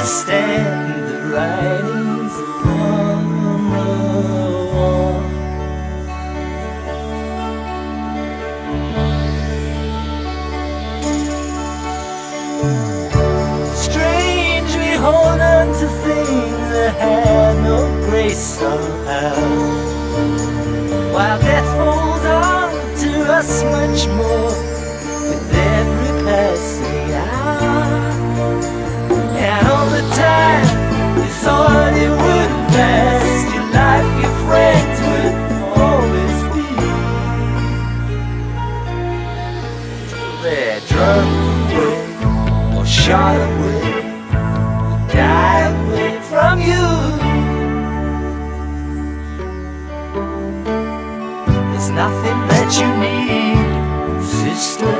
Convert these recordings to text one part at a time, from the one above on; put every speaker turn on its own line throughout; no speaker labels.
understand the writings on the wall. Strange we hold on to things that had no grace somehow, while death holds on to us much more with every passing hour. And all the time you thought it would last, your life, your friends would always be, till they're drunk away or shot away, die away from you. There's nothing that you need, sister,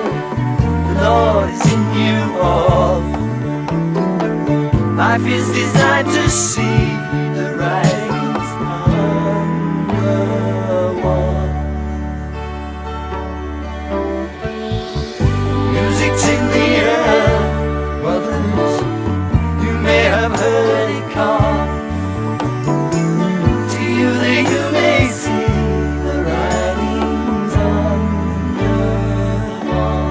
the Lord is in you all. Life is designed to see the writings on the wall. Music's in the air, brothers, you may have heard it call. To you that you may see the writings on the wall.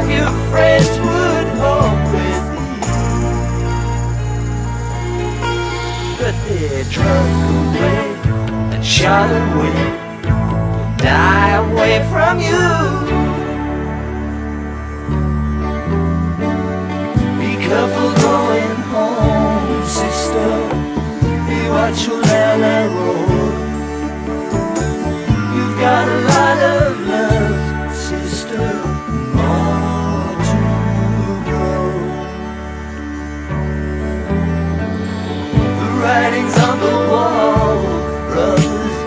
Your friends would always be, but they're drunk away and shot away, die away from you. Be careful going home, sister, be watchful down that road. You've got a lot of love, sister, writings on the wall, brothers,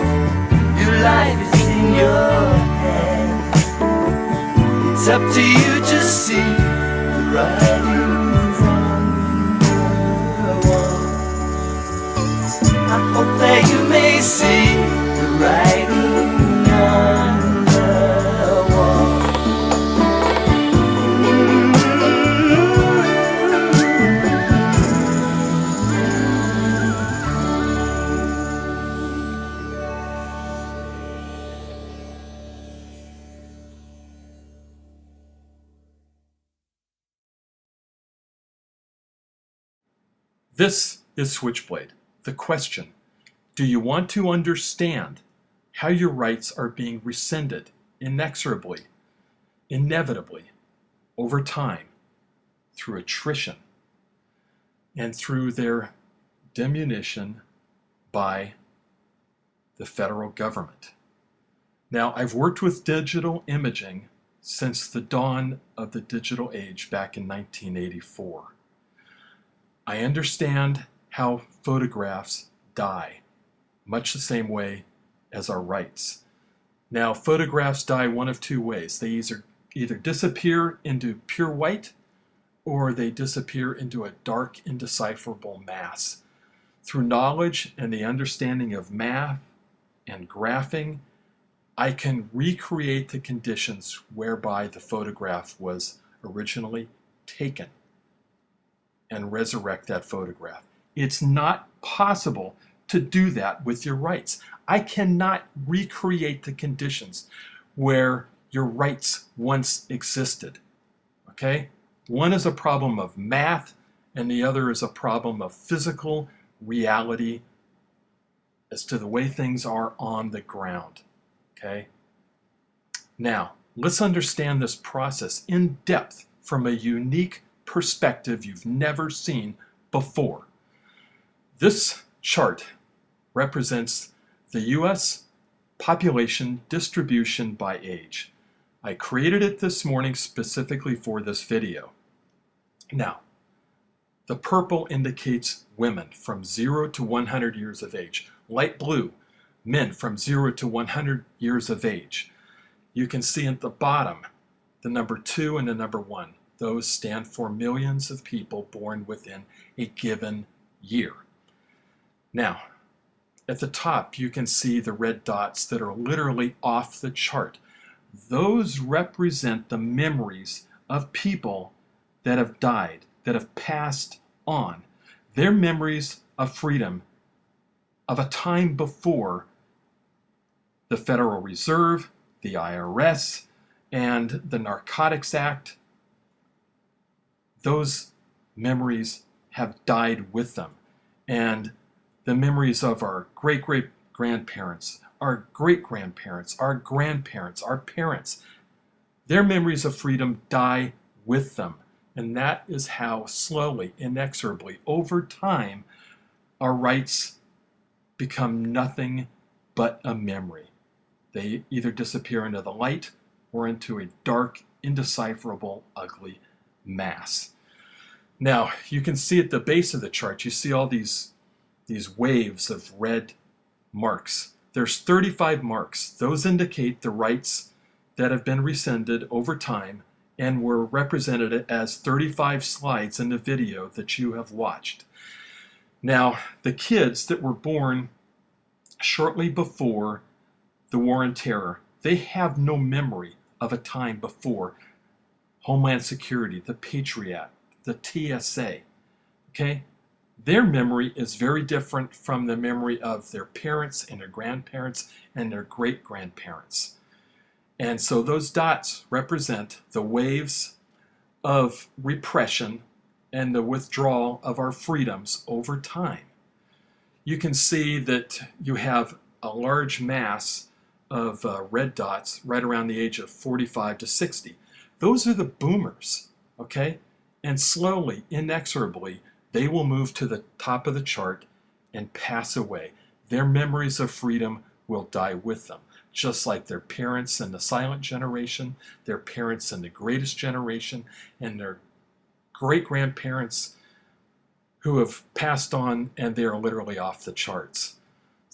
your life is in your hands. It's up to you to see the writings on the wall. I hope that you may see the writing on the wall.
This is Switchblade. The question: do you want to understand how your rights are being rescinded inexorably, inevitably, over time, through attrition, and through their diminution by the federal government? Now, I've worked with digital imaging since the dawn of the digital age back in 1984. I understand how photographs die, much the same way as our rights. Now, photographs die one of two ways. They either disappear into pure white, or they disappear into a dark, indecipherable mass. Through knowledge and the understanding of math and graphing, I can recreate the conditions whereby the photograph was originally taken and resurrect that photograph. It's not possible to do that with your rights. I cannot recreate the conditions where your rights once existed. Okay? One is a problem of math, and the other is a problem of physical reality as to the way things are on the ground. Okay? Now, let's understand this process in depth from a unique perspective you've never seen before. This chart represents the US population distribution by age. I created it this morning specifically for this video. Now, the purple indicates women from 0 to 100 years of age. Light blue, men from 0 to 100 years of age. You can see at the bottom the number 2 and the number 1. Those stand for millions of people born within a given year. Now, at the top, you can see the red dots that are literally off the chart. Those represent the memories of people that have died, that have passed on. Their memories of freedom of a time before the Federal Reserve, the IRS, and the Narcotics Act. Those memories have died with them. And the memories of our great-great-grandparents, our great-grandparents, our grandparents, our parents, their memories of freedom die with them. And that is how slowly, inexorably, over time, our rights become nothing but a memory. They either disappear into the light or into a dark, indecipherable, ugly mass. Now, you can see at the base of the chart, you see all these waves of red marks. There's 35 marks. Those indicate the rights that have been rescinded over time and were represented as 35 slides in the video that you have watched. Now, the kids that were born shortly before the War on Terror, they have no memory of a time before Homeland Security, the Patriot Act, the TSA, okay? Their memory is very different from the memory of their parents and their grandparents and their great-grandparents. And so those dots represent the waves of repression and the withdrawal of our freedoms over time. You can see that you have a large mass of red dots right around the age of 45 to 60. Those are the boomers, okay? And slowly, inexorably, they will move to the top of the chart and pass away. Their memories of freedom will die with them, just like their parents in the silent generation, their parents in the greatest generation, and their great-grandparents who have passed on and they are literally off the charts.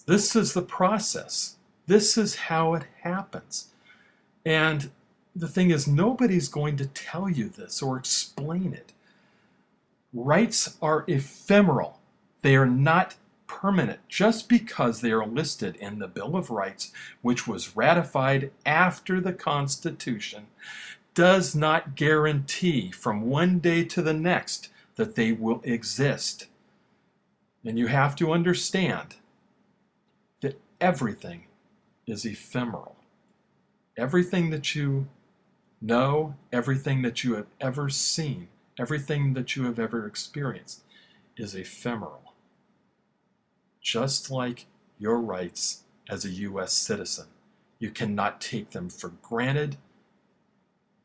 This is the process. This is how it happens. And the thing is, nobody's going to tell you this or explain it. Rights are ephemeral. They are not permanent. Just because they are listed in the Bill of Rights, which was ratified after the Constitution, does not guarantee from one day to the next that they will exist. And you have to understand that everything is ephemeral. Everything that you know, everything that you have ever seen, everything that you have ever experienced is ephemeral. Just like your rights as a U.S. citizen. You cannot take them for granted,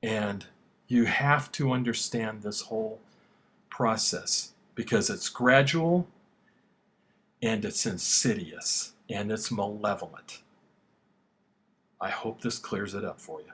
and you have to understand this whole process because it's gradual and it's insidious and it's malevolent. I hope this clears it up for you.